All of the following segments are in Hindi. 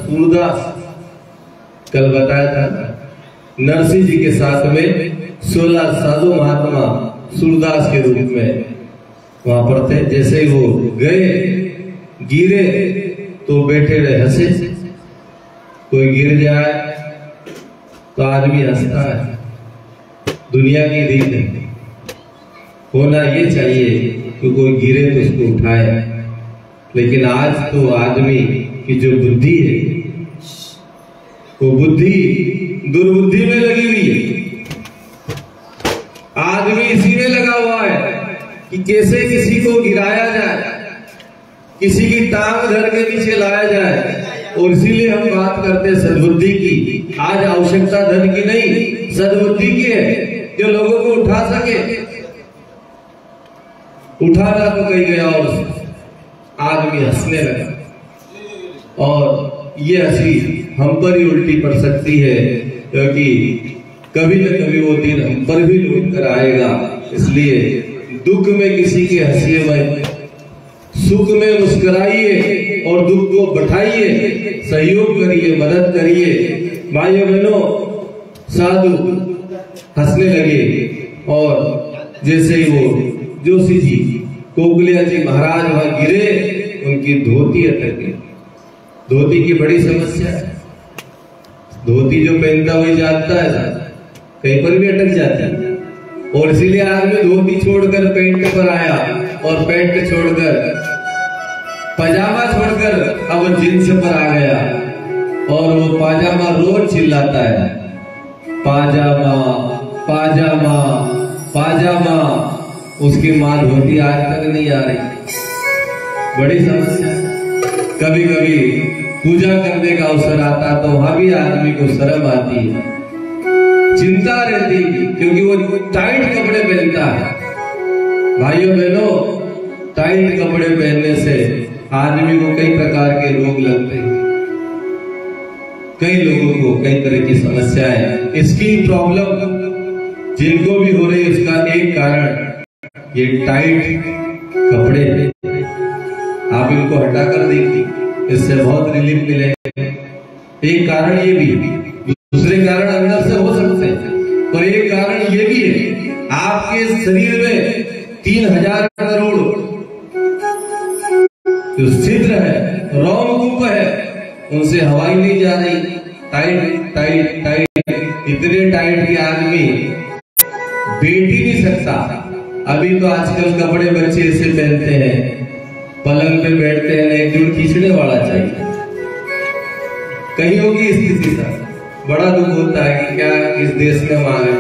सूरदास कल बताया था, नरसिंह जी के साथ में 16 साधु महात्मा सूरदास के रूप में वहां पर थे। जैसे ही वो गए गिरे तो बैठे रहे हंसे। कोई गिर जाए तो आदमी हंसता है, दुनिया की रीत है। होना ये चाहिए कि कोई गिरे तो उसको उठाए, लेकिन आज तो आदमी की जो बुद्धि है वो बुद्धि दुर्बुद्धि में लगी हुई है। आदमी इसी में लगा हुआ है कि कैसे किसी को गिराया जाए, किसी की टांग धर के नीचे लाया जाए। और इसीलिए हम बात करते हैं सद्बुद्धि की। आज आवश्यकता धन की नहीं, सद्बुद्धि की है, जो लोगों को उठा सके। उठाना तो कहीं गया और आदमी हंसने लगा, और ये हंसी हम पर ही उल्टी पड़ सकती है, क्योंकि कभी न कभी वो दिन हम पर भी लौट कर आएगा। इसलिए दुख में किसी के हंसिए मत, सुख में मुस्कुराइए और दुख को बढ़ाइए, सहयोग करिए, मदद करिए। भाइयों बहनों, साधु हंसने लगे और जैसे ही वो जोशी जी, कोकलिया जी महाराज वहां गिरे, उनकी धोती अटक गई। धोती की बड़ी समस्या है। धोती जो पहनता वही जानता है, कहीं पर भी अटक जाती है। और इसीलिए आदमी धोती छोड़कर पैंट पर आया, और पैंट छोड़कर पजामा छोड़कर अब जींस पर आ गया। और वो पाजामा रोज चिल्लाता है, पाजामा पाजामा पाजामा। उसकी मां धोती आज तक नहीं आ रही, बड़ी समस्या। कभी कभी पूजा करने का अवसर आता तो वहां भी आदमी को शर्म आती है, चिंता रहती, क्योंकि वो टाइट कपड़े पहनता है। भाइयों बहनों, टाइट कपड़े पहनने से आदमी को कई प्रकार के रोग लगते हैं। कई लोगों को कई तरह की समस्याएं, स्किन प्रॉब्लम जिनको भी हो रही है, उसका एक कारण ये टाइट कपड़े। आप इनको हटाकर देखिए, इससे बहुत रिलीफ मिलेगा। एक कारण ये भी, दूसरे कारण अंदर से हो सकते हैं, और एक कारण ये भी है, आपके शरीर में 3000 करोड़ जो छिद्र है, रोमकूप है, उनसे हवा ही नहीं जा रही। टाइट टाइट टाइट, इतने टाइट कि आदमी बैठ ही नहीं सकता। अभी तो आजकल कपड़े बच्चे ऐसे पहनते हैं, पलंग पे बैठते हैं, एक दिन खींचने वाला चाहिए। कईयों की स्थिति था, बड़ा दुख होता है कि क्या इस देश में हम आ गए।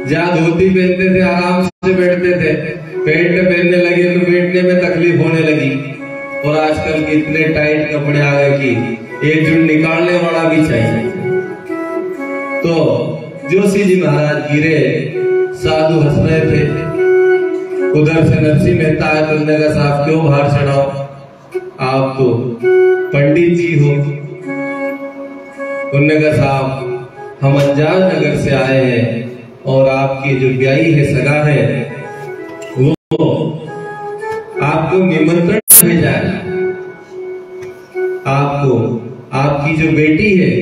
जहाँ धोती पहनते थे आराम से बैठते थे, पैंट पहनने लगे तो बैठने में तकलीफ होने लगी। और आजकल के इतने टाइट कपड़े आ गए कि एक जुड़ निकालने वाला भी चाहिए। तो जोशी जी महाराज गिरे, साधु हंस रहे थे। उधर से नरसिंह मेहता है, तो उन्होंने कहा साहब क्यों बाहर चढ़ाओ, आप तो पंडित जी हो। उन्होंने कहा साहब हम अंजार नगर से आए हैं, और आपकी जो ब्याही है, सगा है, वो आपको निमंत्रण भेजा है। आपको आपकी जो बेटी है,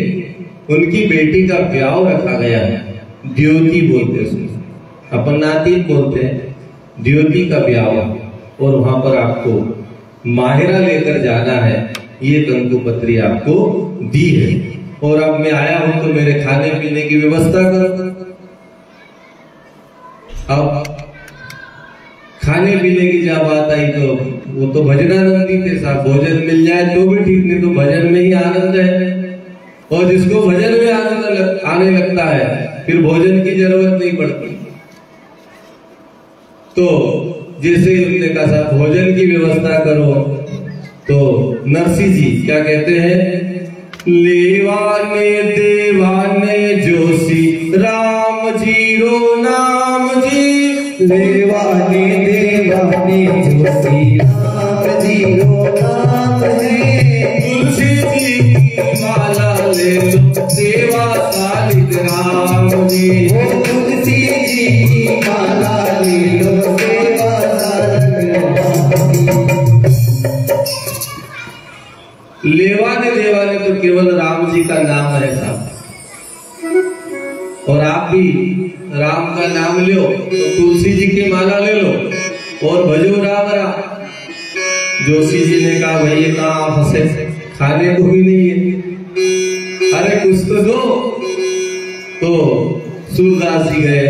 उनकी बेटी का ब्याह रखा गया है। द्योती बोलते हैं उसको, अपन नातीन बोलते हैं, द्योती का ब्याह, और वहां पर आपको माहिरा लेकर जाना है। ये कंकुपत्री आपको दी है, और अब मैं आया हूं तो मेरे खाने पीने की व्यवस्था कर। अब खाने पीने की जब बात आई तो वो तो भजनानंदी थे साहब, भोजन मिल जाए तो भी ठीक, नहीं तो भजन में ही आनंद है। और जिसको भजन में आनंद आने लगता है, फिर भोजन की जरूरत नहीं पड़ती। तो जैसे उन्होंने कहा साहब भोजन की व्यवस्था करो, तो नरसिंह जी क्या कहते हैं, लेवाने देवाने जोशी राम जी रो नाम जी, लेवाने देवाने जोशी राम जी रो नाम जी। तुलसी जी की माला ले लो, देवा सालिद राम जी। तुलसी जी की माला ले लो, देवा सालिद राम जी। लेवा देवाने देवाने तो केवल राम जी का नाम है साहब। और आप भी राम का नाम लो तो तुलसी जी की माला ले लो और भजो राम राम। जोशी जी ने कहा भाई कहाँ फंसे, खाने को भी नहीं है, अरे कुछ तो दो। तो सूरदास जी गए,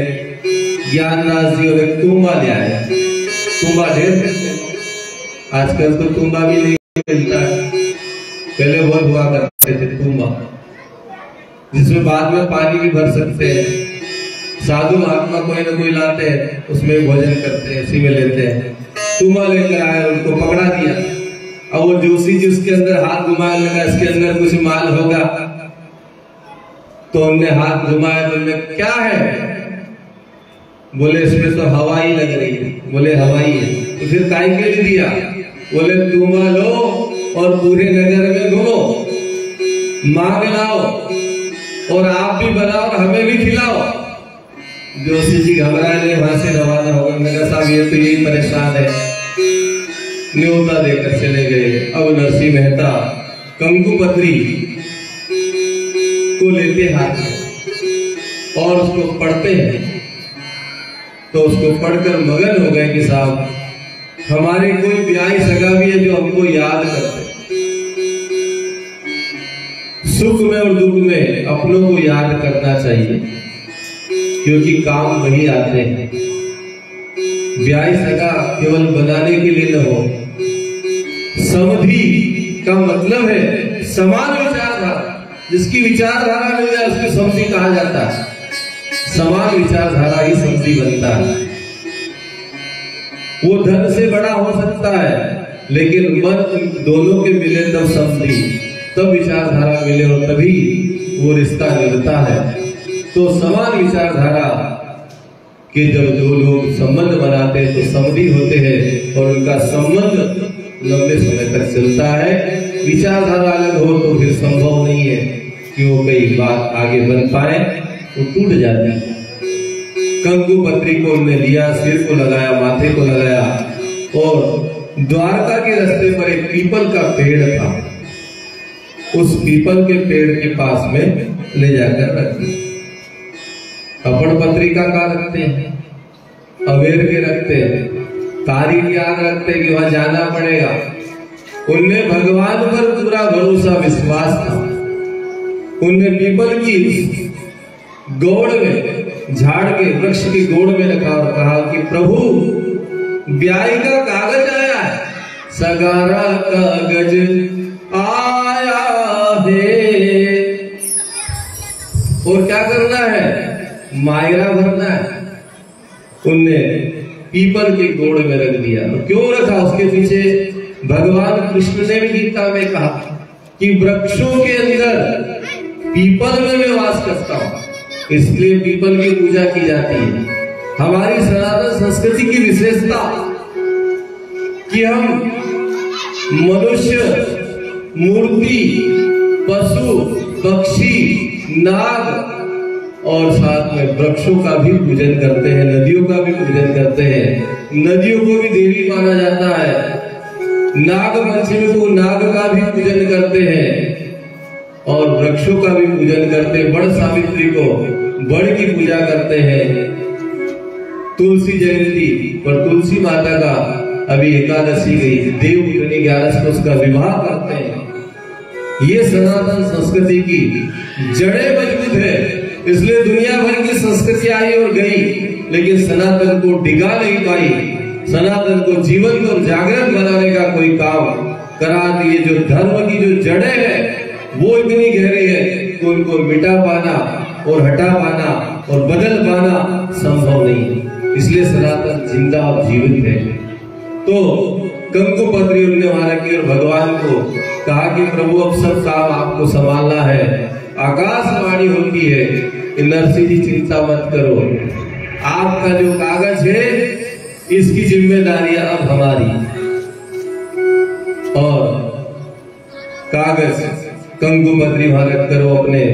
ज्ञानदास जी और एक तुम्बा ले आए। तुम्बा ढेर मिलते हैं, आजकल तो तुम्बा भी नहीं मिलता है, पहले बहुत हुआ करते थे तुम्बा, जिसमें बाद में पानी भी भर सकते हैं। साधु महात्मा कोई ना कोई लाते हैं, उसमें भोजन करते हैं, उसी में लेते हैं। तुम्बा लेकर आए, उनको पकड़ा दिया। अब वो जोशी जी उसके अंदर हाथ घुमाने लगा, इसके अंदर कुछ माल होगा। तो उनने हाथ घुमाया तो उनने क्या है, बोले इसमें तो हवाई लग रही है। बोले हवाई है तो फिर काहे के लिए दिया? बोले तुम्बा लो और पूरे नगर में घूमो, मांग लाओ और आप भी बनाओ और हमें भी खिलाओ। जोशी जी घबराए, वहां से रवाना हो गए। नगर साहब ये तो यही परेशान है, न्योता देकर चले गए। अब नरसिंह मेहता कंकुपत्री को लेते हाथ में और उसको पढ़ते हैं। तो उसको पढ़कर मगन हो गए कि साहब हमारे कोई ब्याही सगा भी है जो हमको याद करते। सुख में और दुख में अपनों को याद करना चाहिए, क्योंकि काम वही आते हैं। ब्याही सगा केवल बनाने के लिए न हो। समधि का मतलब है समान विचारधारा, जिसकी विचारधारा मिल जाए उसको समधि कहा जाता है। समान विचारधारा ही समधि बनता है। वो धन से बड़ा हो सकता है, लेकिन मन दोनों के मिले तब समधि, तब विचारधारा मिले और तभी वो रिश्ता निभता है। तो समान विचारधारा के जब दो लोग संबंध बनाते हैं तो समधि होते हैं और उनका संबंध लंबे समय तक चलता है। विचारधारा अलग हो तो फिर संभव नहीं है कि वो कई बात आगे बढ़ पाए, वो टूट जाती है। कंकुपत्री को उन्होंने लिया, सिर को लगाया, माथे को लगाया और द्वारका के रास्ते पर एक पीपल का पेड़ था, उस पीपल के पेड़ के पास में ले जाकर रख दिया। अपन पत्रिका का रखते हैं, अवेर के रखते हैं, तारीख याद रखते हैं कि वहां जाना पड़ेगा। उनने भगवान पर पूरा भरोसा विश्वास था। उनने पीपल की गोड़ में, झाड़ के वृक्ष की गोड़ में रखा और कहा कि प्रभु ब्याही का कागज आया है, सगारा कागज आया है। और क्या करना है? मायरा भरना है। उनने पीपल की गोड़ में रख दिया। क्यों रखा? उसके पीछे भगवान कृष्ण ने भी गीता में कहा कि वृक्षों के अंदर पीपल में मैं वास करता हूं, इसलिए पीपल की पूजा की जाती है। हमारी सनातन संस्कृति की विशेषता कि हम मनुष्य, मूर्ति, पशु, पक्षी, नाग और साथ में वृक्षों का भी पूजन करते हैं, नदियों का भी पूजन करते हैं। नदियों को भी देवी माना जाता है। नाग पंचमी को नाग का भी पूजन करते हैं और वृक्षों का भी पूजन करते हैं। बड़ सावित्री को बड़ की पूजा करते हैं। तुलसी जयंती पर तुलसी माता का अभी एकादशी गई, देवउठनी 11 को उसका विवाह करते हैं। ये सनातन संस्कृति की जड़ें मजबूत है, इसलिए दुनिया भर की संस्कृति आई और गई, लेकिन सनातन को डिगा नहीं पाई। सनातन को जीवन और जागृत बनाने का कोई काम करा दिए। जो धर्म की जो जड़ें हैं वो इतनी गहरी है कि उनको मिटा पाना और हटा पाना और बदल पाना संभव नहीं है। इसलिए सनातन जिंदा और जीवित है। तो कंकुपत्री उन्होंने वहां की और भगवान को कहा कि प्रभु अब सब काम आपको संभालना है। आकाशवाणी होती है कि नरसिंह जी चिंता मत करो, आपका जो कागज है इसकी जिम्मेदारियां अब हमारी। और कागज कंकुपत्री वहां रख कर वो अपने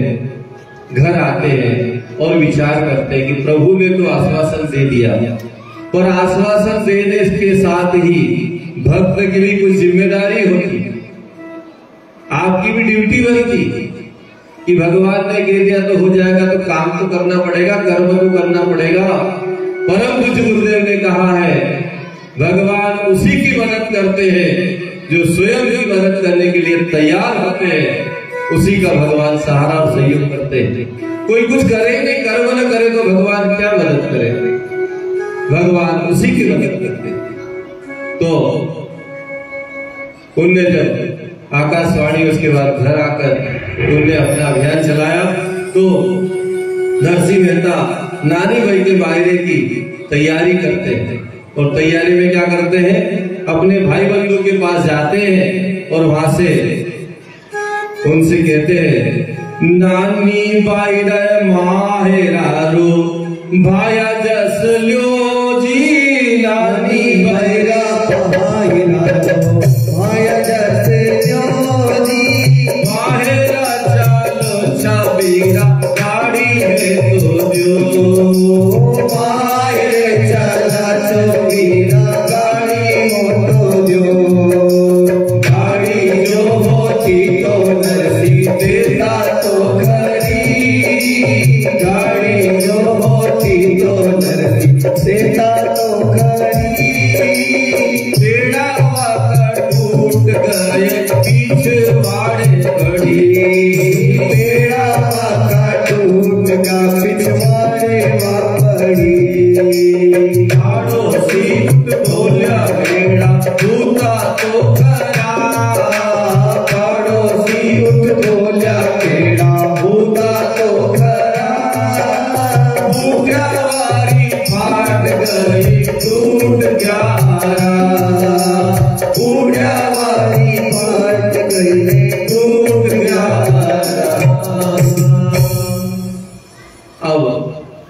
घर आते हैं और विचार करते हैं कि प्रभु ने तो आश्वासन दे दिया, पर आश्वासन देने के साथ ही भक्त की भी कुछ जिम्मेदारी होती है। आपकी भी ड्यूटी बनती कि भगवान ने कह दिया तो हो जाएगा, तो काम तो करना पड़ेगा, कर्म तो करना पड़ेगा। परम पूज्य गुरुदेव ने कहा है भगवान उसी की मदद करते हैं जो स्वयं की मदद करने के लिए तैयार होते हैं, उसी का भगवान सहारा और सहयोग करते हैं। कोई कुछ करे नहीं, कर्म न करे तो भगवान क्या मदद करेंगे, भगवान उसी की मदद करते हैं। तो उनने जब आकाशवाणी उसके बाद घर आकर उनने अपना अभियान चलाया, तो नरसिंह मेहता नानी भाई के मायरे की तैयारी करते हैं। और तैयारी में क्या करते हैं, अपने भाई बंधु के पास जाते हैं और वहां से उनसे कहते हैं नानी बाईरे माहेरारो भाया जस ल्यो जी, नानी बाईरा भाईरारो भाया जस ल्यो जी, माहेरा चलो छबीरा गाड़ी है तो जो, माहेरे चला छबीरा गाड़ी मोटो जो, गाड़ी जो होती तो नरसी देता तो खरी, गाड़ी जो होती तो नरसी देता तो खरी, बेड़ा वाकर टूट गए पिछवाड़े खड़ी, बेड़ा वाका टूट का पिछवाड़े वापड़ी, पड़ोसी बोला बेड़ा टूटा तो खरा, पड़ोसी उठ बोला बेड़ा टूटा तो खरा, बुढ़ावारी फाट गई टूट गया, बुढ़ावारी फाट गई टूट गया। अब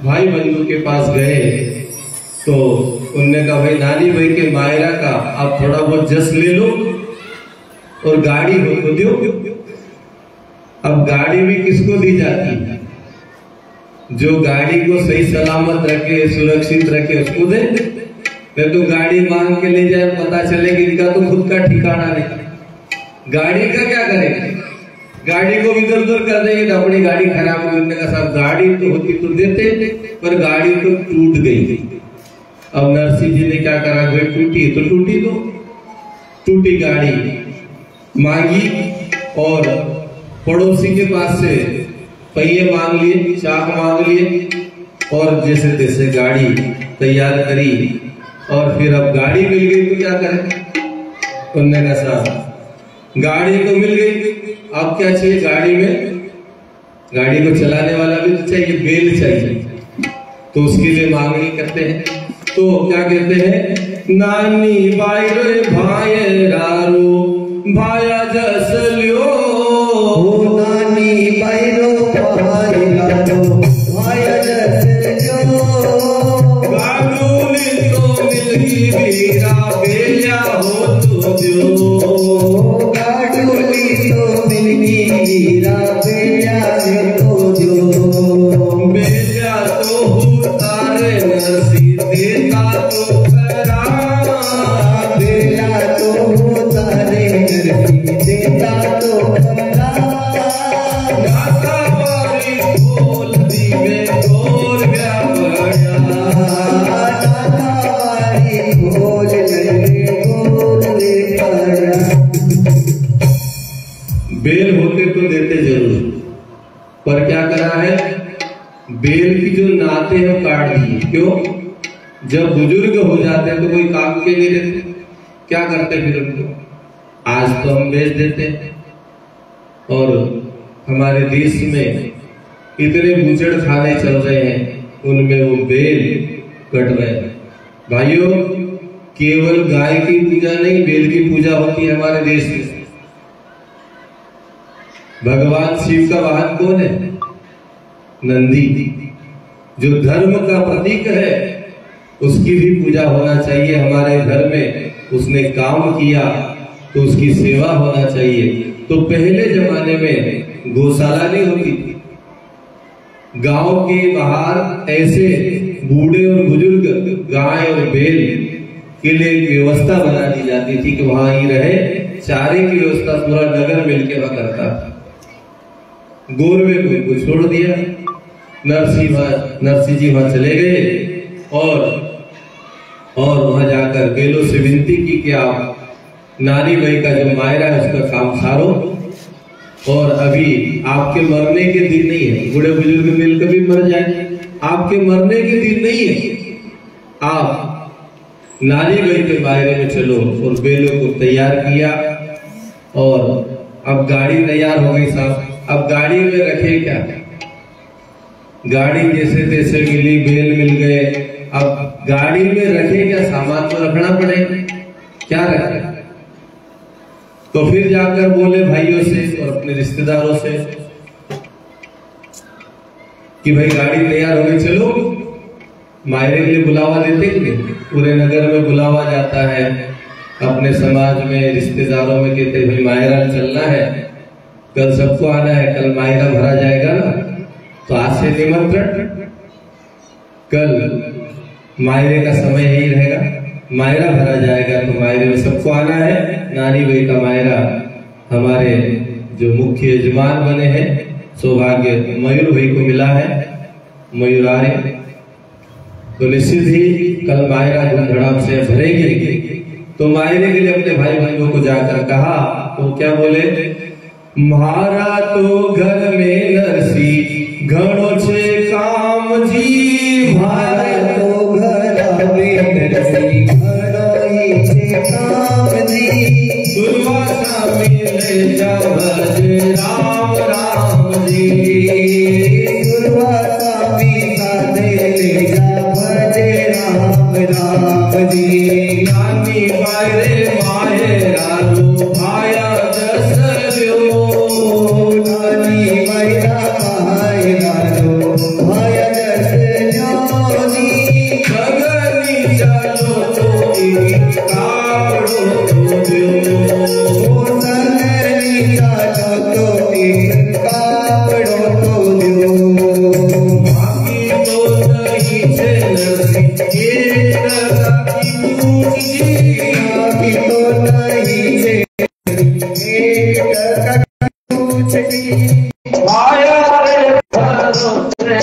भाई बंधु के पास गए तो उनने कहा भाई नानी भाई के मायरा का आप थोड़ा बहुत जस ले लो और गाड़ी को दो। अब गाड़ी भी किसको दी जाती है, जो गाड़ी को सही सलामत रखे, सुरक्षित रखे उसको दे। नहीं तो गाड़ी मांग के ले जाए, पता चले कि इनका तो खुद का ठिकाना नहीं, गाड़ी का क्या करेंगे, गाड़ी को इधर उधर कर देंगे तो अपनी गाड़ी खराब हो। उन्होंने कहा साहब गाड़ी तो होती तो देते, पर गाड़ी तो टूट गई। अब नरसिंह जी ने क्या करा, भाई टूटी तो टूटी, तो टूटी गाड़ी मांगी और पड़ोसी के पास से पहिए मांग लिए, चाक मांग लिए और जैसे तैसे गाड़ी तैयार करी। और फिर अब गाड़ी मिल गई तो क्या करें, उन्होंने कहा साहब गाड़ी तो मिल गई, अब क्या चाहिए गाड़ी में, गाड़ी को चलाने वाला भी तो चाहिए, बेल चाहिए। तो उसके लिए मांगनी करते हैं, तो क्या कहते हैं नानी बाई रे भाई रारो भाया जस लियो, नानी बैरो भाईरारो भाया जस ल्यो, गाडूली तो मिलगी बीरा बेलिया हो तो जो, गाडूली तो मिलगी वीरा बेलिया हो जो, बेलिया तो तारे नरसी देता तो खरा, बेला तो तारे नरसी देता तो खरा, गाता वाली बोल दी में गोर गया बड़ा, नातावारी बोल लगे बोल ले पड़ा। बेल होते तो देते जरूर, पर क्या करा है, बेल की जो नाते हैं वो काट दिए। क्यों, जब बुजुर्ग हो जाते हैं तो कोई काम के नहीं रहते, क्या करते फिर उनको, आज तो हम बेच देते हैं। और हमारे देश में इतने बूचड़ खाने चल रहे हैं, उनमें वो बेल कट रहे हैं। भाइयों, केवल गाय की पूजा नहीं, बेल की पूजा होती है हमारे देश में। भगवान शिव का वाहन कौन है, नंदी, जो धर्म का प्रतीक है, उसकी भी पूजा होना चाहिए हमारे घर में। उसने काम किया तो उसकी सेवा होना चाहिए। तो पहले जमाने में गौशाला नहीं होती थी, गांव के बाहर ऐसे बूढ़े और बुजुर्ग गाय और बैल के लिए व्यवस्था बना दी जाती थी कि वहां ही रहे, चारे की व्यवस्था पूरा नगर मिलके वहां करता था। गोरवे को इनको छोड़ दिया। नरसिंह जी वहां चले गए और वहां जाकर बेलों से विनती की कि आप नानी भाई का जो मायरा है उसका काम सारो, और अभी आपके मरने के दिन नहीं है। बूढ़े बुजुर्ग मिल कभी मर जाए, आपके मरने के दिन नहीं है। आप नानी भाई के मायरे में चलो। और बेलों को तैयार किया और अब गाड़ी तैयार हो गई साहब। अब गाड़ी में रखे क्या? गाड़ी जैसे तैसे मिली, बेल मिल गए। अब गाड़ी में रखे क्या? सामान तो रखना पड़ेगा, क्या रखे? तो फिर जाकर बोले भाइयों से और अपने रिश्तेदारों से कि भाई गाड़ी तैयार हो गई, चलो मायरे के लिए बुलावा देते हैं। पूरे नगर में बुलावा जाता है, अपने समाज में रिश्तेदारों में कहते भाई मायरा चलना है, कल सबको आना है, कल मायरा भरा जाएगा ना, तो आज से निमंत्रण, कल मायरे का समय यही रहेगा, मायरा भरा जाएगा, तो मायरे में सबको आना है। नानी भाई का मायरा हमारे जो मुख्य यजमान बने हैं सौभाग्य मयूर भाई को मिला है, मयूरारे, तो निश्चित ही कल मायरा धूमधड़ाम से भरेगी। तो मायरे के लिए अपने भाई बहनों को जाकर कहा, तो क्या बोले? मारा तो घर में नरसी घणो छे काम जी, मारा तो घर में नरसी घणो ही छे काम जी। दुर्वासा मिले जा भज राम राम जी, दुर्वासा मिले जा भज राम राम जी। नानी मायरे मायरा लो भाया जस लो, नानी मायरा मायरा लो भाया जस लो जी। गगनी चलो तो कावड़ो तो दियो, सगनी चलो तो कावड़ो तो दियो। बाकी तो नहीं छे नरसी एक की पूछ जी, बाकी तो नहीं छे एक पूछ जी। माया रे भरोसे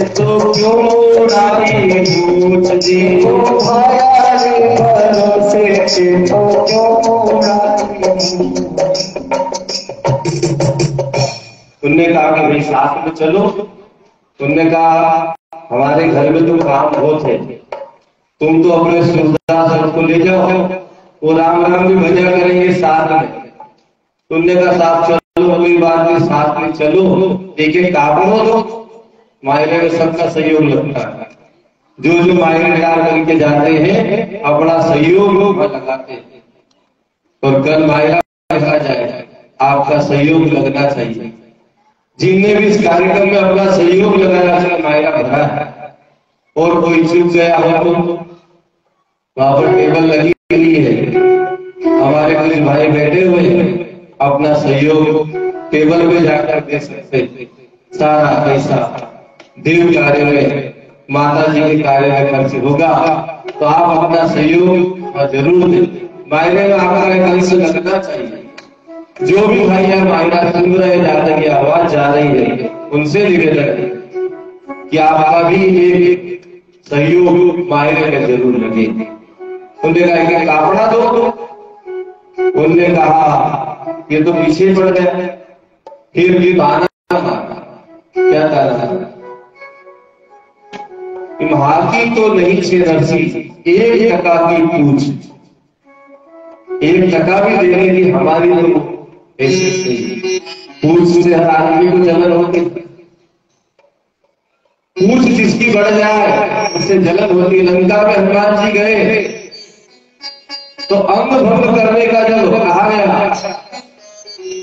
तो क्यों राही पूछ जी, माया रे भरोसे तो क्यों राही। उनने कहा कि भाई साथ में चलो। उनने कहा हमारे घर में तो काम बहुत है, तुम तो अपने सूरदास को ले जाओ, वो राम राम भी भजा करेंगे साथ में। तुमने कहा साथ चलो, कोई बात नहीं, साथ में चलो, एक एक काम हो दो। मायरे में सबका सहयोग लगता है, जो मायरे तैयार करके जाते हैं अपना सहयोग लगाते हैं। और कल मायरा देखा जाए, आपका सहयोग लगना चाहिए। जिनने भी इस कार्यक्रम में अपना सहयोग लगाया उसने मायरा भरा है। और कोई चूक गया हो तो वहां पर टेबल लगी हुई है, हमारे कुछ भाई बैठे हुए हैं, अपना सहयोग टेबल पे जाकर दे सकते। सारा पैसा देव कार्य में, माता जी के कार्य में खर्च होगा, तो आप अपना सहयोग जरूर दें। मायरे में आपका एक अंश लगना चाहिए। जो भी भाई है मायरा सुन रहे, जाते की आवाज जा रही है, उनसे निवेदन है कि आपका भी एक सहयोग मायरे में जरूर लगे। उन्होंने कहा कि कापड़ा दो, उन्होंने कहा ये तो पीछे पड़ गया। फिर भी बहाना मारा, क्या था? हाथी तो नहीं छे नरसी, 1 टका की पूछ, 1 टका भी देने की हमारी तो ऐसे पूछ से आदमी को जलन होती, पूछ जिसकी बढ़ जाए उससे जलन होती। लंका में हनुमान जी गए तो अंग भंग करने का जब कहा गया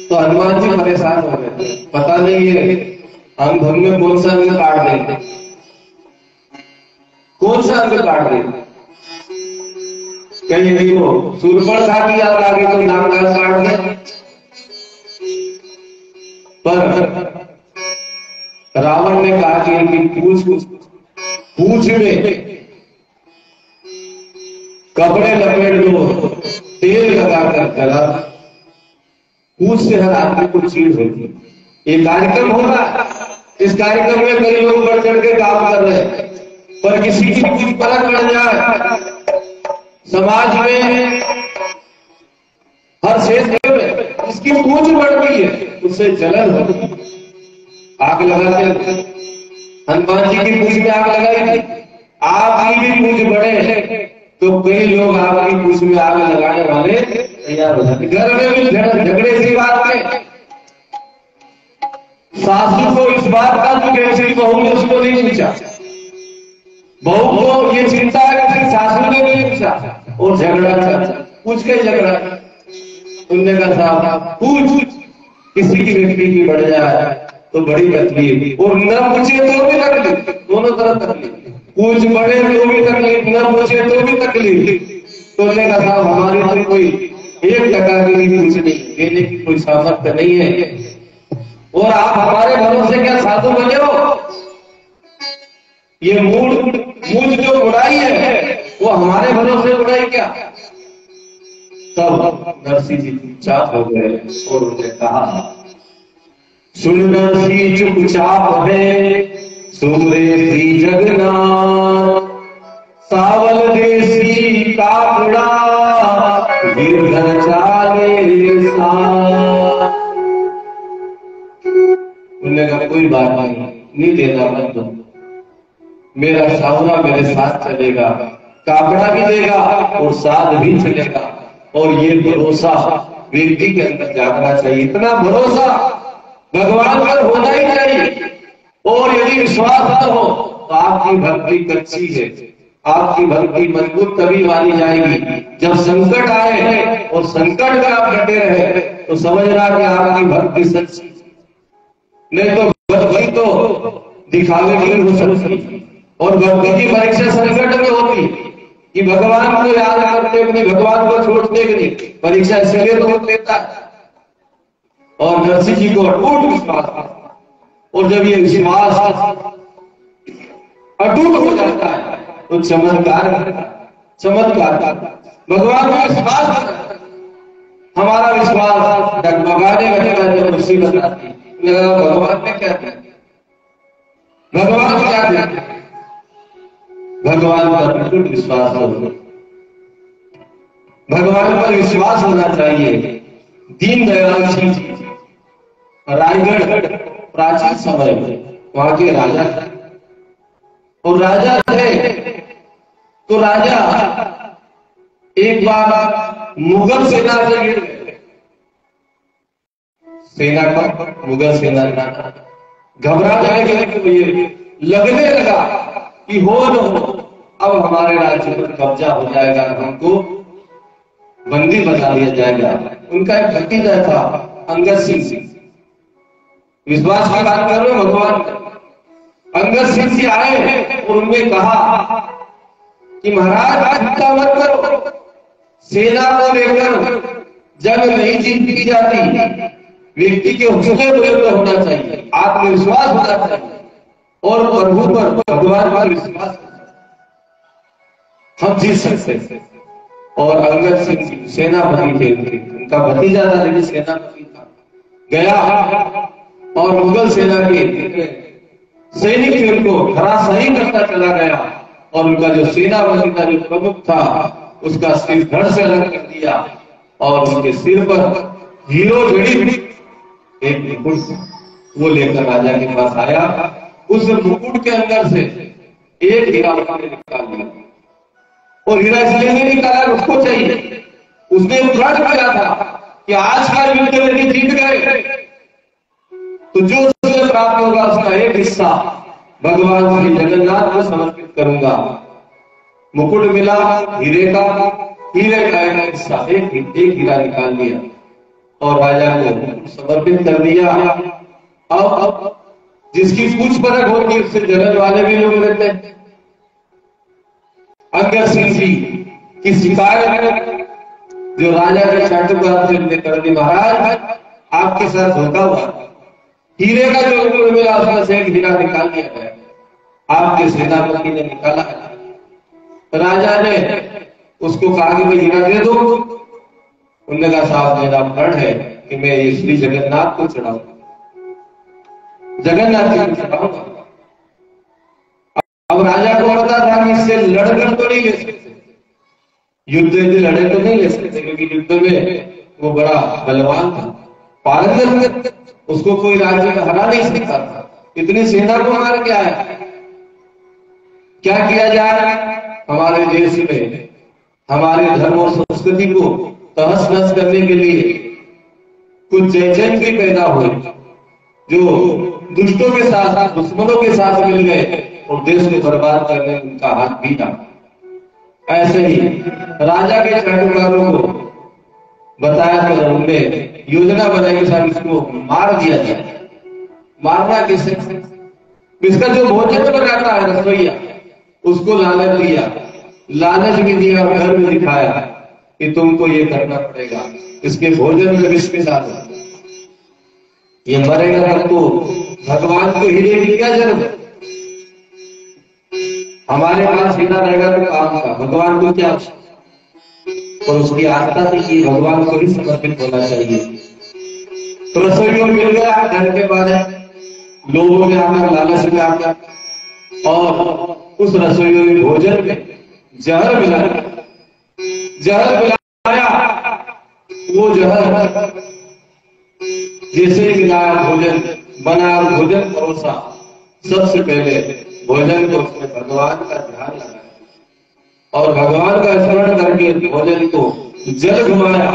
तो हनुमान जी परेशान हो गए, पता नहीं है अंग भंग में कौन सा अंग काट देंगे, कौन सा अंग काट देंगे। कहीं नहीं हो सूर्पणखा की याद आ गई तो नाम काट दिया। पर रावण ने कहा कि पूछ में कपड़े लपेट दो, तेल लगाकर जला, पूछ से हर आदमी को चीड़ होती है। ये कार्यक्रम होगा, इस कार्यक्रम में कई लोग बढ़ चढ़ के काम कर रहे हैं, पर किसी की कुछ फर्क पड़ जाए समाज में, हर क्षेत्र में इसकी पूछ बढ़ती है, उससे जलन होती है। आग लगाते हनुमान जी की पूछ में आग लगाई थी, आपकी भी पूछ बढ़े तो कई लोग आपकी पूछ में आग लगाने वाले तैयार हो जाते। घर में भी झगड़े इसी बात के, सासू को इस बात का तो कैसे बहू ने उसको नहीं पूछा, बहू को ये चिंता है कि सासू ने नहीं पूछा और झगड़ा पूछ के झगड़ा। तुमने कहा साहब पूछ किसी की व्यक्ति की बढ़ जाए तो बड़ी तकलीफ, और न पूछे तो भी तकलीफ, दोनों तरफ तकलीफ। पूछ बढ़े तो भी तकलीफ, न पूछे तो भी तकलीफ। तुमने कहा साहब हमारी तो कोई 1% की भी पूछ नहीं, देने की कोई सामर्थ्य नहीं है, और आप हमारे भरोसे क्या साधु बने हो? ये मूल जो उड़ाई है वो हमारे भरोसे उड़ाई क्या? तब नरसिंह जी चुपचाप हो गए और उन्होंने कहा, सुन नरसिंह चुपचाप है सुरे श्री जगन्नाथ, सावल देसी कापुड़ा गिरधर चाले साथ। उन्होंने कहा कोई बात नहीं देना मत दो, मेरा सावरा मेरे साथ चलेगा, कापड़ा भी देगा और साथ भी चलेगा। और ये भरोसा व्यक्ति के अंदर जागना चाहिए, इतना भरोसा भगवान पर होना ही चाहिए। और यदि विश्वास न हो तो आपकी भक्ति कच्ची है, आपकी भक्ति मजबूत तभी मानी जाएगी जब संकट आए, और संकट में आप डटे रहे तो समझना कि आपकी भक्ति सच्ची, नहीं तो भक्ति तो दिखावे की हो सकती। और भक्ति की परीक्षा संकट में होती कि भगवान को याद करते हुए भगवान को छोड़ते नहीं, परीक्षा इसलिए तो लेता है। और नरसिंह जी को अटूट विश्वास था, और जब ये विश्वास अटूट हो जाता है तो चमत्कार भगवान का विश्वास, हमारा विश्वास डगमगाने लगेगा जब मुसीबत आती है। भगवान ने क्या किया, भगवान क्या किया, भगवान पर अटूट विश्वास हो, भगवान पर विश्वास होना चाहिए। दीनदयाल जी रायगढ़ प्राचीन समय में वहां के राजा थे, और राजा थे तो राजा एक बार मुगल सेना से गिर गए। सेना का मुगल सेना घबरा जाएगा तो ये लगने लगा कि हो न हो अब हमारे राज्य पर कब्जा हो जाएगा, हमको बंदी बना लिया जाएगा। उनका एक भतीजा था अंगद सिंह, विश्वास की बात कर रहे हो भगवान। अंगद सिंह जी आए और उन्होंने कहा कि महाराज चिंता मत करो, सेना को लेकर जंग नहीं जीती जाती, व्यक्ति के हौसले बुलंद होना चाहिए, आत्मविश्वास होना चाहिए, और प्रभु पर भगवान पर विश्वास हम जीत सकते हैं। और अंगद सिंह सेनापति थे, उनका भतीजा था लेकिन सेनापति था, गया और मुगल सेना के सैनिक थे उनको धराशायी करता चला गया, और उनका जो सेनापति था, जो प्रमुख था, उसका सिर धड़ से अलग कर दिया, और उनके सिर पर हीरो जड़ी एक मुकुट वो लेकर राजा के पास आया। उस मुकुट के अंदर से एक हीरा उन्होंने निकाल लिया, और हीरा इसलिए नहीं निकाला, उसको चाहिए। उसने प्रण किया था कि आज का युद्ध यदि जीत गए तो जो उसे प्राप्त होगा उसका एक हिस्सा भगवान श्री जगन्नाथ को समर्पित करूंगा। मुकुट मिला हीरे का एक हिस्सा, एक हीरा निकाल लिया और राजा को समर्पित कर दिया। अब जिसकी पूछ परख होगी उससे जलन वाले भी लोग रहते हैं। अंगद सिंह जी की शिकायत जो राजा के चाटुकार ने कर दी, महाराज आपके साथ धोखा हुआ, हीरे का जो मुकुट मिला उसमें से एक हीरा निकाल लिया गया, आपके सेनापति ने निकाला। राजा ने उसको कहा कि भाई हीरा दे दो। उन्होंने कहा साहब मेरा प्रण है कि मैं ये श्री जगन्नाथ को चढ़ाऊंगा, जगन्नाथ जी को चढ़ाऊंगा। अब राजा को पता था कि इससे लड़कर तो नहीं ले सकते, युद्ध यदि लड़े तो नहीं ले सकते, क्योंकि युद्ध में वो बड़ा बलवान था, पारंगत, उसको कोई राज्य में हरा नहीं सकता था। इतनी सेना को मार के आया। क्या किया जाए? हमारे देश में हमारे धर्म और संस्कृति को तहस नहस करने के लिए कुछ जयचंद भी पैदा हुए, जो दुष्टों के साथ, दुश्मनों के साथ मिल गए और देश को बर्बाद करने में उनका हाथ भी था। ऐसे ही राजा के चाटुकारों को बताया तो उनने योजना बनाई कि साहब इसको मार दिया जाए। मारना किसे? इसका जो भोजन बनाता है रसोईया, उसको लालच दिया, लालच भी दिया और घर में दिखाया कि तुमको ये करना पड़ेगा, इसके भोजन में विष मिला दो, ये मरेगा तब तो भगवान को हीरे की क्या जरूरत? हमारे पास हीरा रहेगा तो काम का, भगवान को क्या? और उसकी आस्था थी कि भगवान को ही समर्पित होना चाहिए। तो रसोइयों मिल गया, घर के बाद लोगों ने आकर, लालच में आकर, और उस रसोइयों ने भोजन में जहर मिलाया। जहर मिलाया, वो जहर जैसे ही मिलाया, भोजन बना, भोजन परोसा। सबसे पहले भोजन को उसने भगवान का ध्यान लगाया और भगवान का स्मरण करके भोजन को जल घुमाया।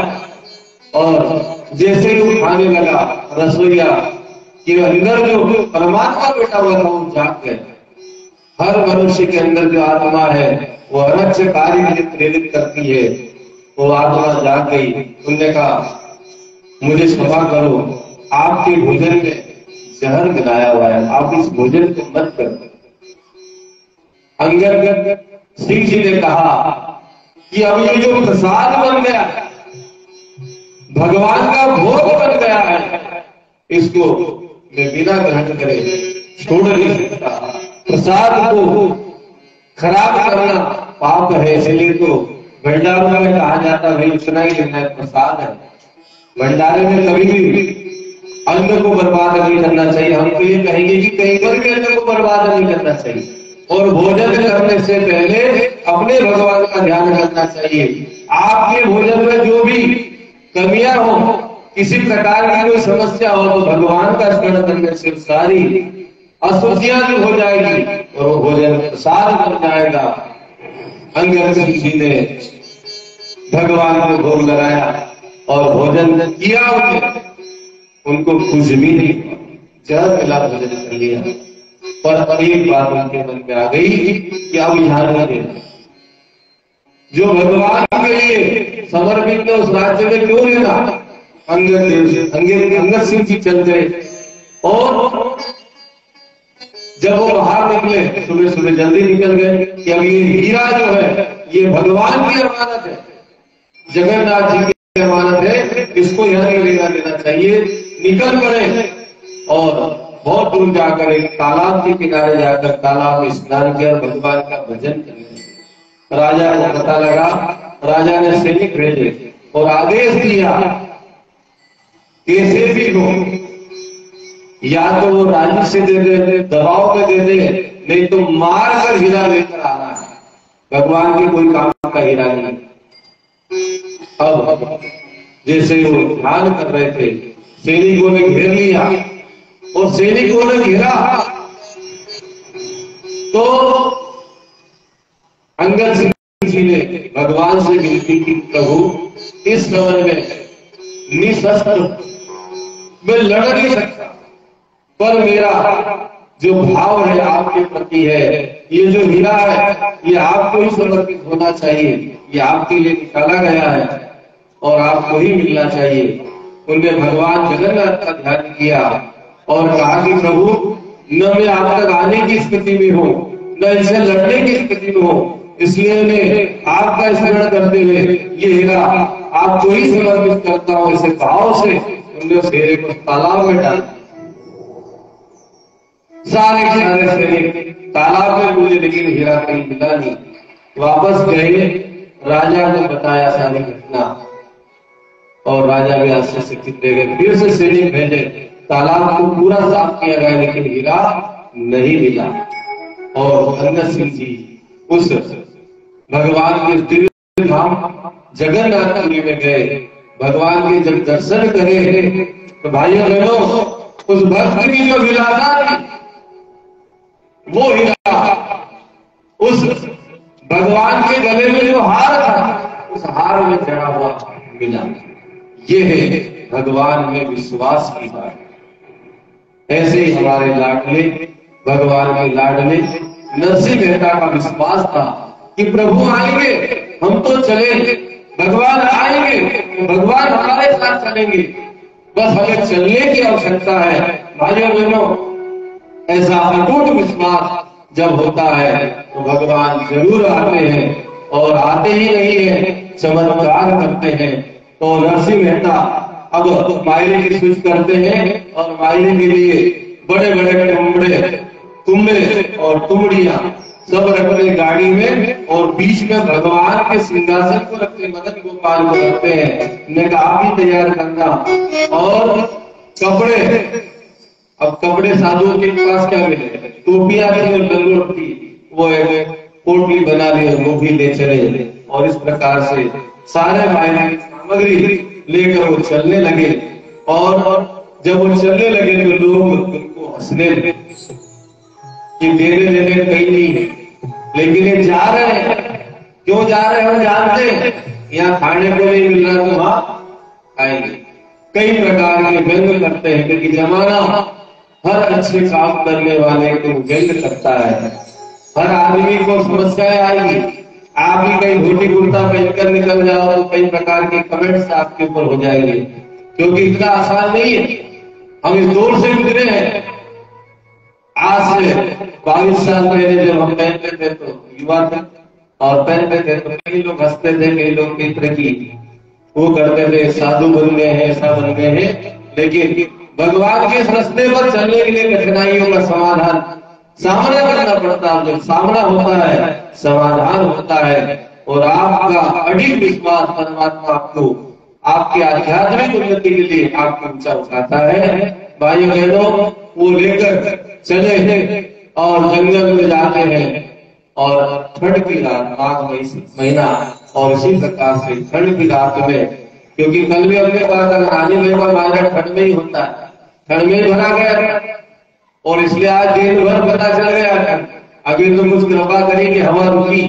और जैसे ही वो खाने लगा, रसोईया कि अंदर जो परमात्मा बैठा हुआ था वो जाग गए। हर मनुष्य के अंदर जो आत्मा है वो अनक्ष कार्य के लिए प्रेरित करती है, वो आत्मा जाग गई। उन्होंने कहा मुझे क्षमा करो, आपके भोजन में जहर मिलाया हुआ है, आप इस भोजन को मत करो। अंगद सिंह जी ने कहा कि अब ये जो प्रसाद बन गया है, भगवान का भोग बन गया है, इसको मैं बिना ग्रहण करे छोड़ नहीं सकता। प्रसाद को खराब करना पाप है, इसलिए तो भंडारों में कहा जाता भाई उतना ही लेना है, प्रसाद है। भंडारे में कभी भी अन्न को बर्बाद नहीं करना चाहिए। हम तो ये कहेंगे कि कहीं पर भी अन्न को बर्बाद नहीं करना चाहिए, और भोजन करने से पहले अपने भगवान का ध्यान रखना चाहिए। आपके भोजन में जो भी कमियां हो, किसी प्रकार की कोई समस्या हो, तो भगवान का स्मरण करने से सारी अशुद्धियां दूर हो जाएगी और वो भोजन प्रसाद बन जाएगा। अंगद सिंह जी ने भगवान को भोग लगाया और भोजन किया, उनको कुछ भी नहीं, जहर मिला भोजन कर लिया। पर एक बात उनके मन में आ गई कि अब यहाँ नहीं रहना, जो भगवान के लिए समर्पित है उस राज्य में क्यों रहना। अंगद सिंह जी चल गए और जब वो बाहर निकले, सुबह सुबह जल्दी निकल गए कि अब ये हीरा जो है ये भगवान की अमानत है, जगन्नाथ जी की अमानत है, इसको यहाँ नहीं लेना देना चाहिए। निकल पड़े और बहुत दूर जाकर एक तालाब के किनारे जाकर तालाब में स्नान किया, भगवान का भजन किया। राजा को पता लगा, राजा ने सैनिक भेजे और आदेश दिया कैसे भी हो, या तो वो राजी से दे दे, दबाव में दे दे, नहीं तो मार कर हीरा लेकर आना है। भगवान के कोई काम का हीरा नहीं। अब जैसे वो ध्यान कर रहे थे, सैनिकों ने घेर लिया और सैनिकों ने घेरा तो अंगद सिंह जी ने भगवान से विनती की, प्रभु इस समय में निशस्त्र मैं लड़ नहीं सकता, पर मेरा जो भाव है आपके प्रति है, ये जो हीरा है ये आपको ही समर्पित होना चाहिए, ये आपके लिए निकाला गया है और आपको ही मिलना चाहिए। उनने भगवान जगन्नाथ का ध्यान किया और कहा कि प्रभु न मैं आप तक आने की स्थिति में हूं, न इनसे लड़ने की स्थिति में हूं, इसलिए मैं आपका स्मरण करते हुए ये हीरा आपको ही समर्पित करता हूं। इसे भाव से उनने उस हीरे को तालाब में डाला। सारे सैनिक तालाब में कूदे, लेकिन हीरा कहीं मिला नहीं। वापस गए, राजा को बताया सारी घटना। और राजा भी आश्चर्यचकित रह गए। फिर से सैनिक भेजे, तालाब को पूरा साफ किया गया, लेकिन हीरा नहीं मिला। और धन्य सिंह जी उस भगवान के दिव्य धाम जगन्नाथपुरी में गए। भगवान के जब दर्शन करे तो भाइयों बहनों, उस भक्त की जो विलासा थी वो हीरा उस भगवान के गले में जो हार था उस हार में चढ़ा हुआ मिला। ये है भगवान में विश्वास की बात। ऐसे ही हमारे लाडले भगवान के लाडले नरसिंह मेहता का विश्वास था कि प्रभु आएंगे, हम तो चले, भगवान आएंगे, भगवान हमारे साथ चलेंगे, बस हमें चलने की आवश्यकता है। भाइयों बहनों, ऐसा अटूट विश्वास जब होता है तो भगवान जरूर आते हैं, और आते ही नहीं है, चमत्कार करते हैं। तो नरसिंह मेहता अब मायने की स्विच करते हैं, और मायने के लिए बड़े बड़े तुम्बे और तुमड़ियां सब रखते गाड़ी में, और बीच में भगवान के सिंहासन को रखते, मदन गोपाल को रखते हैं। उन्हें कहा आप ही तैयार करना। और कपड़े, अब कपड़े साधुओं के पास क्या मिले, टोपियां थी और गंगोट थी, वो पोटली बना ली और वो भी ले चले। और इस प्रकार से सारे मायने की सामग्री लेकर वो चलने लगे। और जब वो चलने लगे तो लोग उनको हंसने लगे कि देने लेने कहीं नहीं है, लेकिन ये जा रहे हैं। क्यों जा रहे हैं हम जानते हैं, यहाँ खाने को नहीं मिल रहा तो वहां आएंगे। कई प्रकार के व्यंग करते हैं, क्योंकि जमाना हर अच्छे काम करने वाले को व्यंग करता है। हर आदमी को समस्याएं आएगी। आप ही कहीं धोती कुर्ता पहनकर निकल जाओ तो कई प्रकार के कमेंट्स आपके ऊपर हो जाएंगे, क्योंकि इतना आसान नहीं है। हम इस दौर से गुजरे हैं। आज से 22 साल पहले जब हम पहनते थे तो युवा थे और पहनते थे तो कई लोग हंसते थे, कई लोग कई तरह की वो करते थे, साधु बन गए हैं, ऐसा बन गए हैं। लेकिन भगवान के रास्ते पर चलने के लिए कठिनाइयों का समाधान सामना करना पड़ता है। जब सामना होता है समाधान होता है, और आपका अडिग विश्वास परमात्मा आपको आपके आध्यात्मिक उन्नति के लिए आपको ऊंचा उठाता है। भाइयों बहनों, वो लेकर चले हैं और जंगल में जाते हैं, और ठंड की रात, माघ महीना, और इसी प्रकार से ठंड की रात में, क्योंकि कल भी अपने पास रानी में मायरा ठंड में ही होता है, ठंड में ही भरा गया, और इसलिए आज दिन भर पता चल गया। अभी तो कुछ कृपा करी कि हवा रुकी।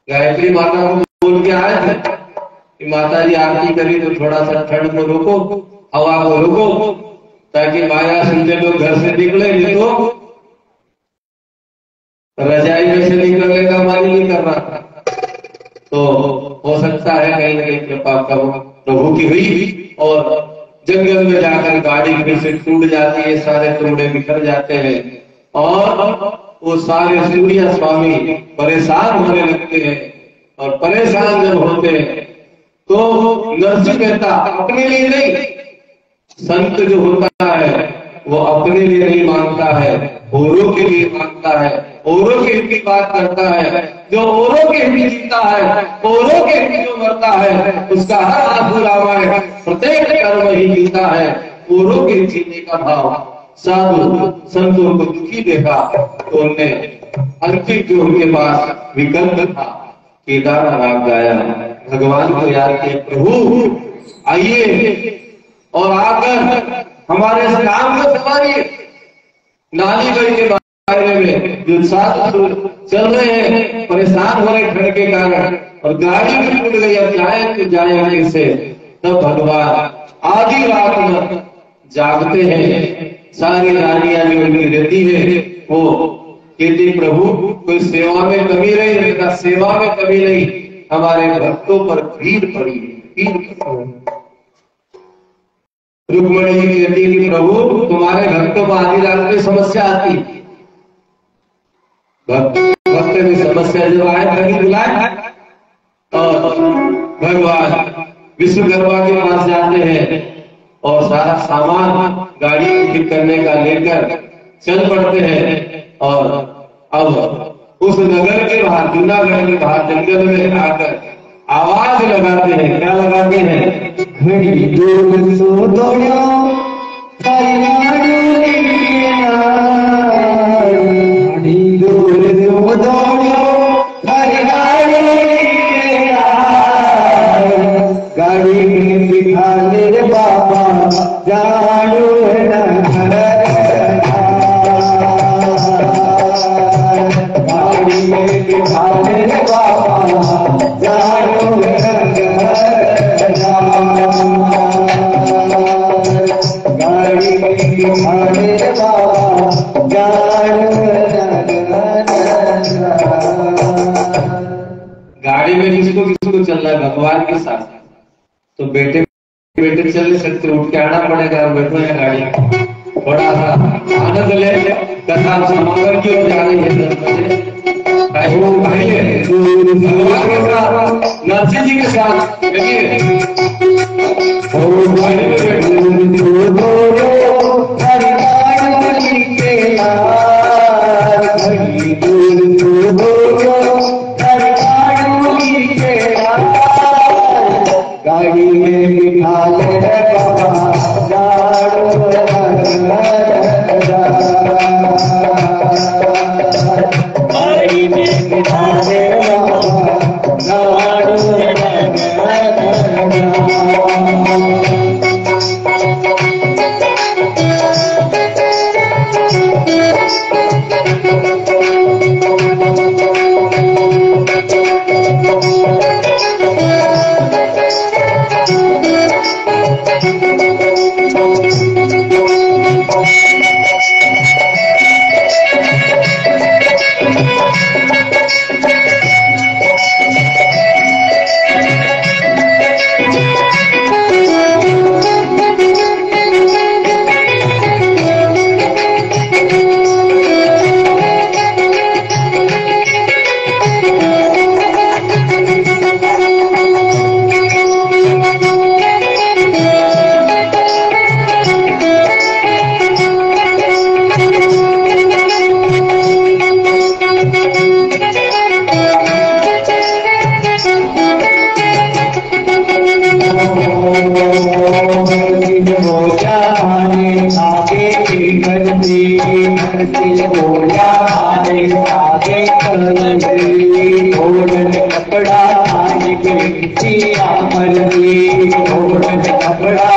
गायत्री माता को बोल के आए थे कि माता जी आरती करी तो थोड़ा सा ठंड को रोको, हवा को रोको, ताकि माया सुनते लोग घर से निकले, नहीं तो रजाई में से निकलने का मन ही नहीं कर रहा था। तो हो सकता है कहीं ना कहीं कृपा प्रभु की हुई, और जंगल में जाकर गाड़ी फिर से टूट जाती है, सारे टुकड़े बिखर जाते हैं, और वो सारे सूर्य स्वामी परेशान होने लगते हैं। और परेशान जब होते हैं तो नरसिंह मेहता अपने लिए नहीं, संत जो होता है वो अपने लिए नहीं मांगता है, औरों के लिए मांगता है, औरों के हित की बात करता है। जो औरों के हित जीता है, औरों के हित जो मरता है, उसका हर आंसू रामा है, प्रत्येक कर्म ही जीता है। औरों के जीने का भाव साधु संतों को दुखी देखा तो उनने अंतिम जो उनके पास विकल्प था, केदार राग गाया, भगवान को याद किया, प्रभु आइए और आकर हमारे इस काम को संभालिए। नाली गई के बारे में जो साधु चल रहे हैं, परेशान हो रहे ठंड के कारण, और गाड़ी भी टूट गई, अब जाए तो जाए कैसे। तब भगवान आधी रात में जागते हैं। सारी रानियां जो उनकी रहती है वो कहती, प्रभु कोई सेवा में कमी नहीं, सेवा में कमी नहीं, हमारे भक्तों पर भीड़ पड़ी, रुक्मणी जी कहती कि प्रभु तुम्हारे भक्तों को आधी रात में समस्या आती, भक्त में समस्या जब आए तभी बुलाए। और भगवान विश्वकर्मा के पास जाते हैं और सारा सामान गाड़ी को ठीक करने का लेकर चल पड़ते हैं। और अब उस नगर के बाहर, जूनागढ़ के बाहर जंगल में आकर आवाज लगाते हैं। क्या लगाते हैं? घड़ी दूर सो दौड़ो घड़ी दूर सो दौड़ो गाड़ी में बिठा ले बाबा जानो गाड़ी में बिठा ले बाबा जानो गाड़ी में बिठा ले बाबा गाड़ी में किसको किसको चलना है? भगवान के साथ। तो बेटे बेटे चल नहीं सकते, उठ के आना पड़ेगा। बैठो है गाड़ी, थोड़ा सा आनंद ले। कथा समागम की ओर जा रही है 10 बजे। भगवान के साथ, नरसिंह जी के साथ गाड़ी में बिठा ले बाबा गाड़ी में बिठा ले कपड़ा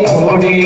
थोड़ी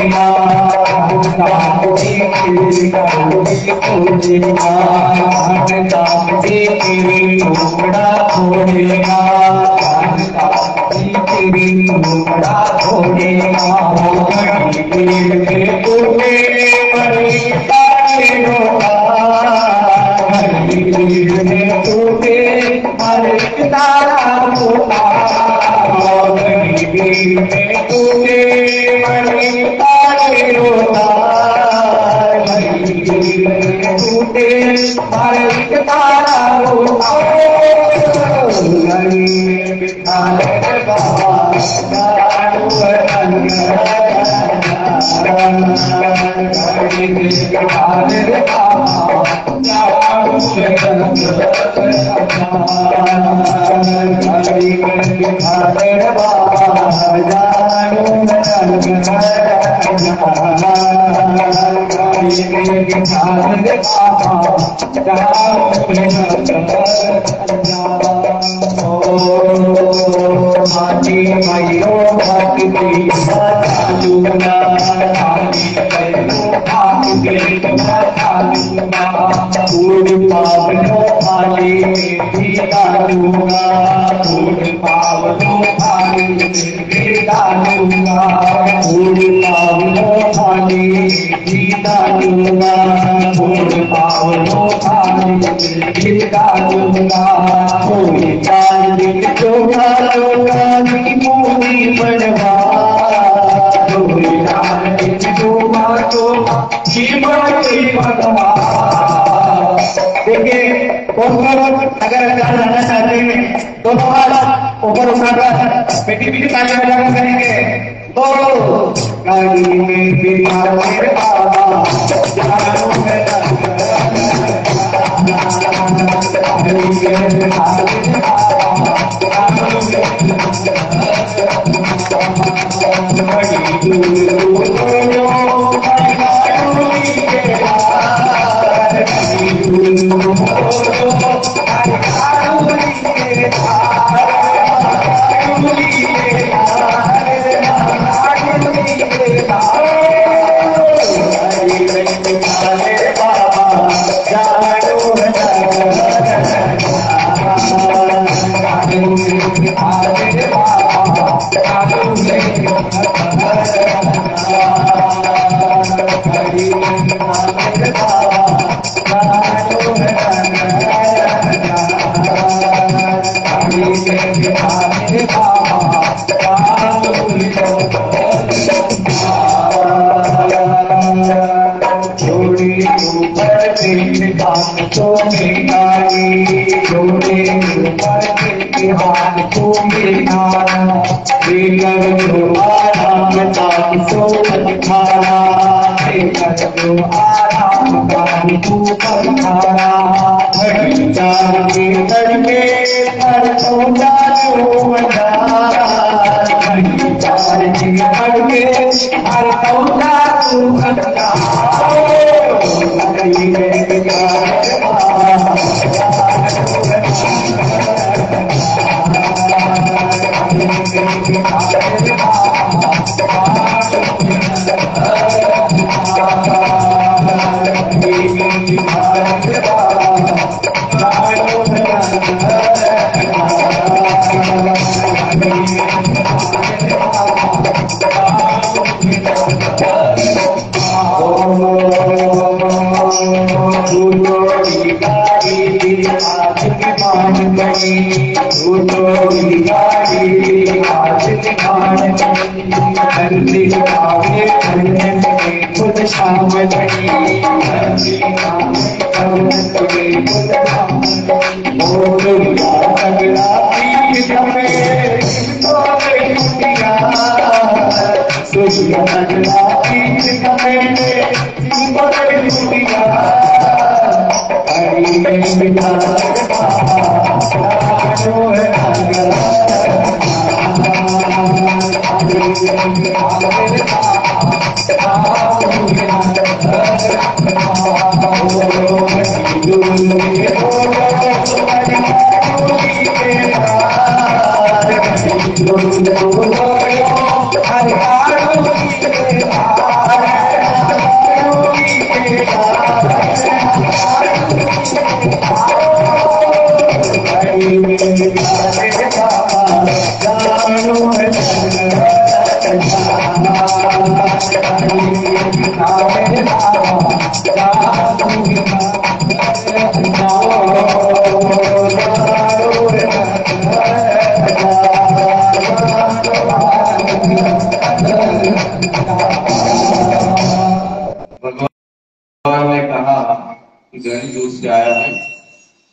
से आया हूँ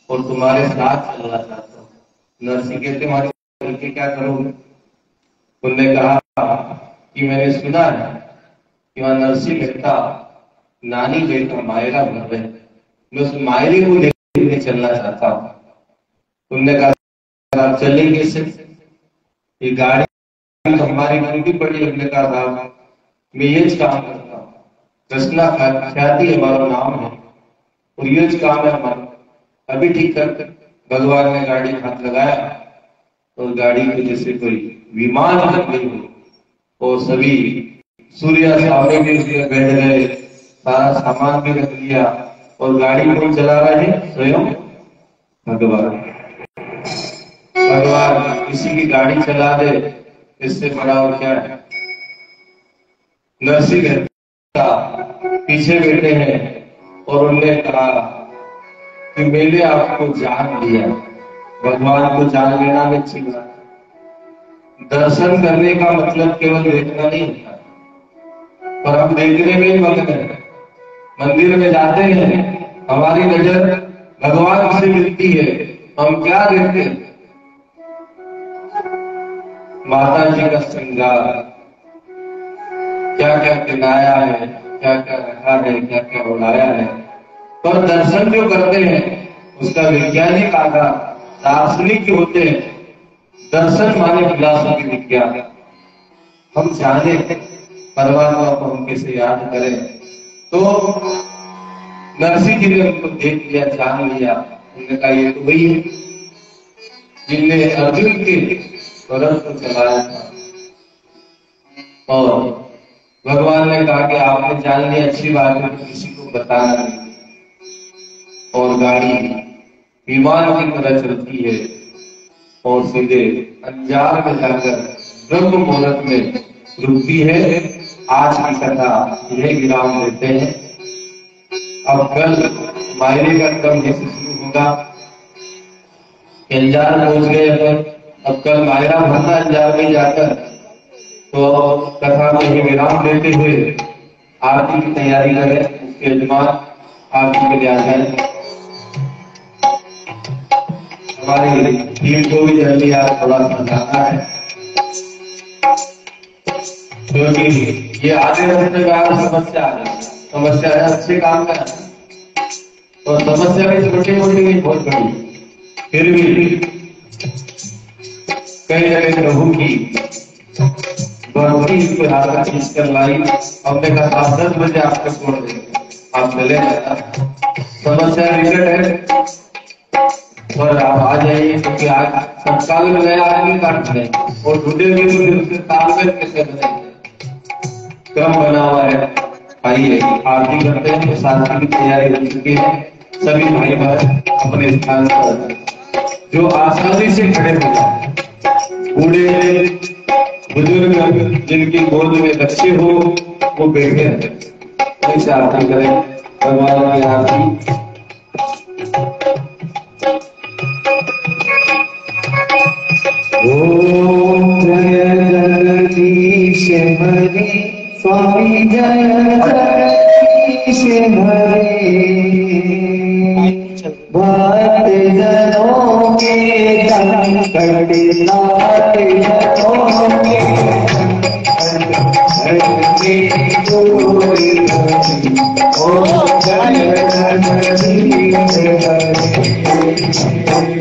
और तुम्हारे साथ चलना चाहता हूँ। नरसी कहते हमारे लड़के क्या करोगे? उनने कहा कि मैंने सुना है कि वहां नरसी बेटा नानी बेटा मायरा घर है, मैं उस मायरे को लेकर चलना चाहता हूँ। उनने कहा आप चलेंगे से? ये गाड़ी तो हमारी टूटी पड़ी। हमने कहा साहब मैं ये काम करता हूँ, रचना ख्याति हमारा नाम है और ये काम है हमारा, अभी ठीक कर। भगवान ने गाड़ी हाथ लगाया और गाड़ी को जैसे कोई विमान बन गई हो और सभी सूर्य सामने भी उसमें बैठ गए, सारा सामान भी रख लिया और गाड़ी कौन चला रहा है? स्वयं भगवान। भगवान किसी की गाड़ी चला दे, इससे बड़ा और क्या है? नरसी का पीछे बैठे हैं और उन्होंने कहा कि मैंने आपको जान लिया। भगवान को जान लेना भी अच्छी बात है। दर्शन करने का मतलब केवल देखना नहीं होता, पर हम देखने में ही मग्न है। मंदिर में जाते हैं, हमारी नजर भगवान से मिलती है, हम क्या देखते हैं? माता जी का श्रृंगार, क्या क्या खिलाया है, क्या क्या रखा है, क्या क्या उड़ाया है। पर दर्शन जो करते हैं उसका वैज्ञानिक आधार दार्शनिक होते हैं। दर्शन माने फिलॉसफी विज्ञान। हम जाने परमात्मा को हम कैसे याद करें, तो नरसी जी ने उनको देख लिया, जान लिया। उन्होंने कहा ये तो वही है जिनने अर्जुन के रथ को चलाया था। और भगवान ने कहा कि आपने जान लिया, अच्छी बात है, किसी को बताना नहीं। और गाड़ी विमान की तरह चलती है और सीधे अंजार में जाकर ब्रह्म मुहूर्त में रुकती है। आज की कथा यह विराम देते हैं। अब कल मायरे का क्रम जैसे शुरू होगा। अंजार पहुंच गए अपन, अब कल मायरा भरना अंजार में जाकर, तो कथा को ही विराम देते हुए आरती की तैयारी करें। उसके यजमान आरती के लिए आ जाए। हमारी टीम को भी जल्दी आज थोड़ा सा जाना है, क्योंकि ये आधे रास्ते में आज समस्या आ गई। समस्या है अच्छे काम का, और समस्या भी छोटी मोटी नहीं, बहुत बड़ी। फिर भी कई जगह प्रभु की भक्ति को हाथ खींच कर लाई। हमने कहा 10 बजे आपको छोड़ देंगे, आप चले जाता। समस्या निकट है और आप आ जाइए, क्योंकि आज तत्काल में नया आदमी काट रहे और ढूंढेंगे तो फिर उसके तालमेल कैसे बनेंगे? क्रम बना हुआ है। आइए आरती करते हैं। शादी की तैयारी हो चुकी है। सभी भाई बहन अपने स्थान पर जो आसानी से खड़े हो जाए, बूढ़े बुजुर्ग जिनकी गोद में बच्चे हो वो बैठे हैं। ऐसे आरती करें, भगवान की आरती। ओम जय जगदीश हरे, स्वामी जय जगदीश हरे। भक्त जनों के संकट नाथ जनों के ओम जय जगदीश हरे।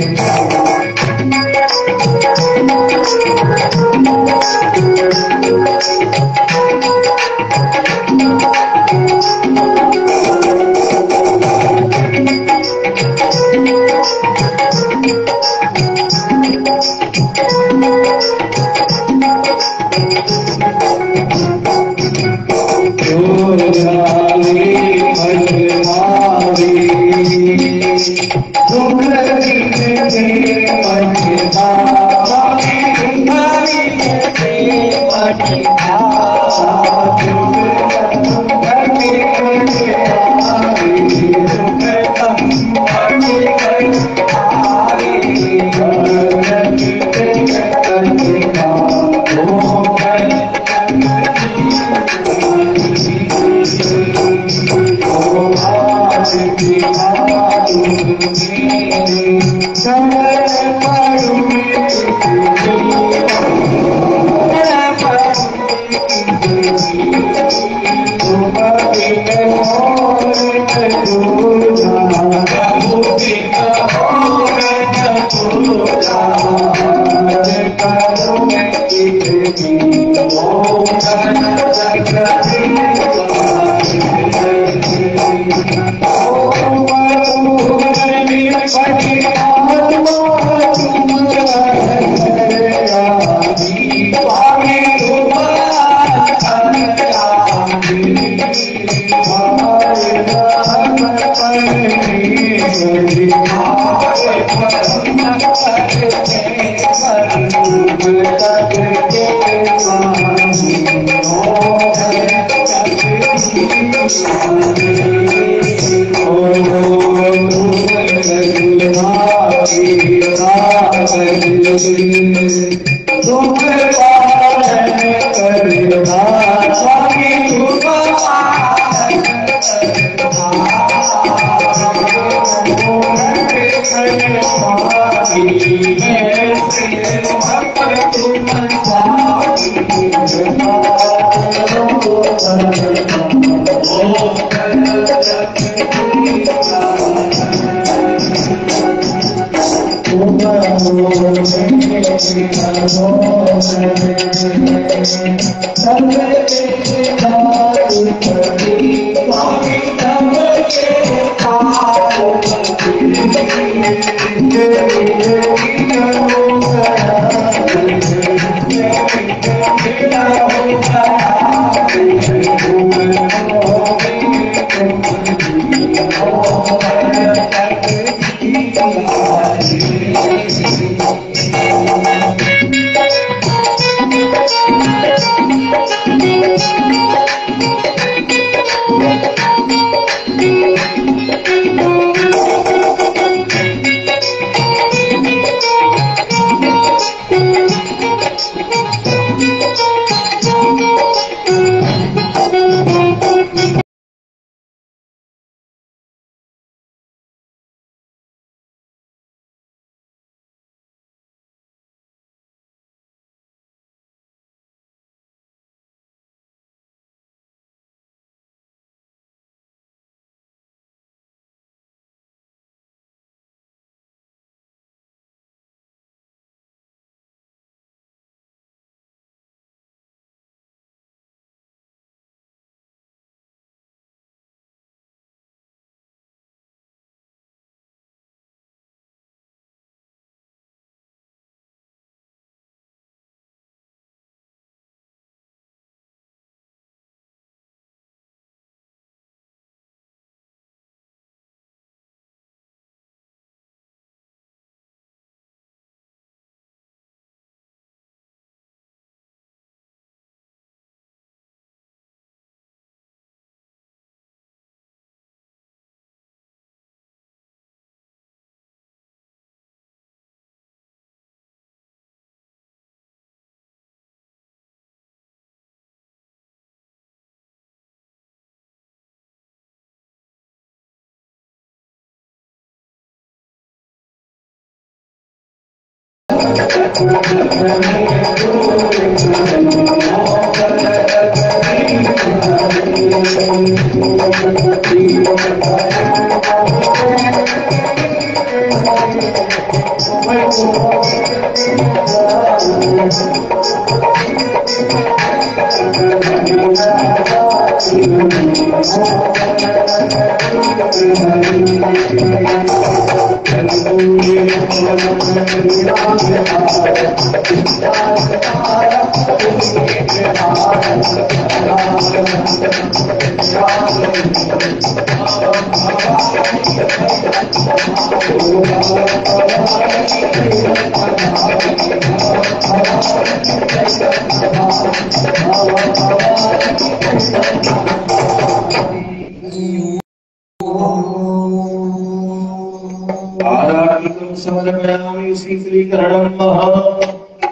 समर्पयामि शीतलीकरणं महा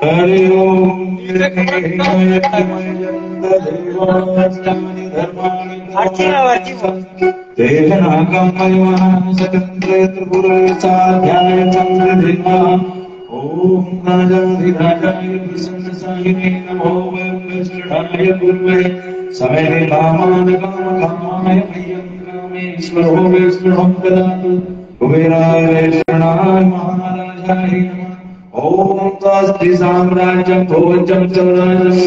हरि ओम देवनागं महिमानं सकंद्रे त्रिपुरेशाध्याय चंद्रधिमा ओम राजाधिराजाय प्रसन्नसायिने नमो वैष्णवाय गुरुवे समय कामान कामकामाय प्रियं कामेश्वरो वैष्णवं ददातु कुबेराय वैष्णवाय महाराजाय नमः ओम तस्ति साम्राज्यं भोजं चौराजं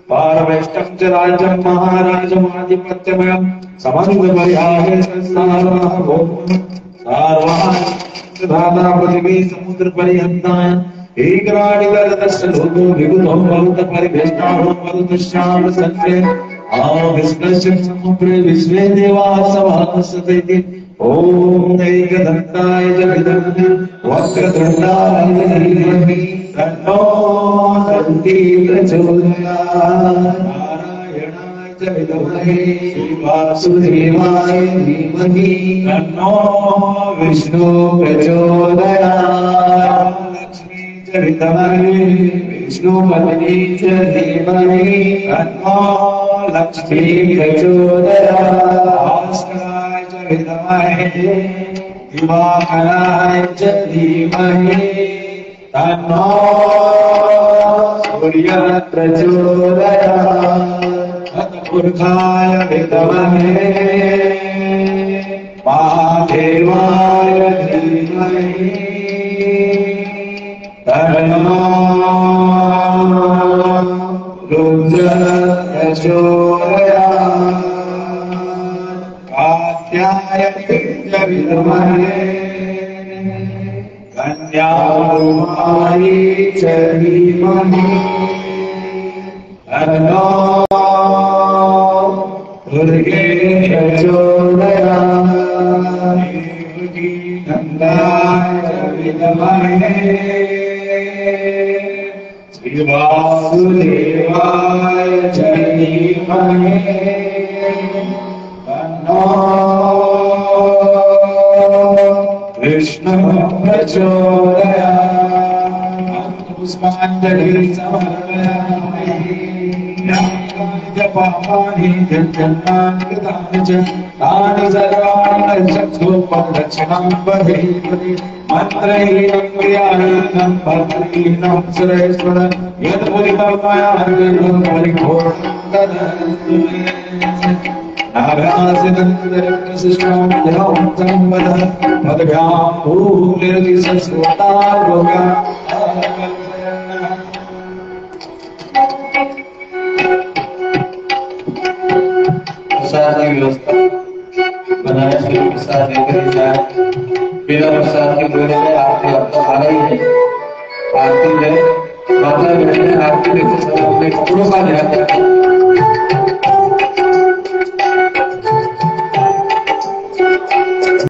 पारवेष्टं च राज्यं महाराजमाधिपत्यमयं समन्वयाय सार्वधाता पृथिवी समुद्र पर्यन्ताय एकराडिगरदस्य लोको विगुतो भवत परिवेष्टानो मरुतश्याम सत्रे विष्णुस्य समुद्रे विश्वे देवाः समासते ओम एकदन्ताय च विदुः वक्रतुण्डाय धीमहि तन्नो दन्ती प्रचोदयात् नारायणाय च विद्महे वासुदेवाय धीमहि तन्नो विष्णु प्रचोदयात् लक्ष्मी च विद्महे विष्णुपत्नी च धीमहि तन्नो लक्ष्मी प्रचोदयात् विद्महे दिवाकराय च धीमहि तन्नो सूर्यः प्रचोदयात् तत्पुरुषाय विद्महे महादेवाय धीमहि तन्नो रुद्रः प्रचोदयात् कात्यायनी च विद्महे कन्याकुमारी च धीमहि तन्नो दुर्गे प्रचोदयात् देवकी नन्दाय च विद्महे श्रीवासुदेवाय च धीमहि विष्णु प्रचोदयात् पुष्पाञ्जलिं समर्पयामि पापानि जन्मानि कृतानि च तानि सर्वाणि चक्षुर्दक्षिणां वदेहि मन्त्रहीनं क्रियाहीनं भक्तिहीनं सुरेश्वर यद् पुरितं मया परिपूर्णं ददातु नागासिनं मदभ्यां भूमिर्दिशस्वता रोगा प्रसाद की व्यवस्था बनाए श्री प्रसाद लेकर जाए बिना प्रसाद के मेरे से आरती अब तो आ रही है आरती है माता बहन आरती लेकर सब अपने कपड़ों का ध्यान रखें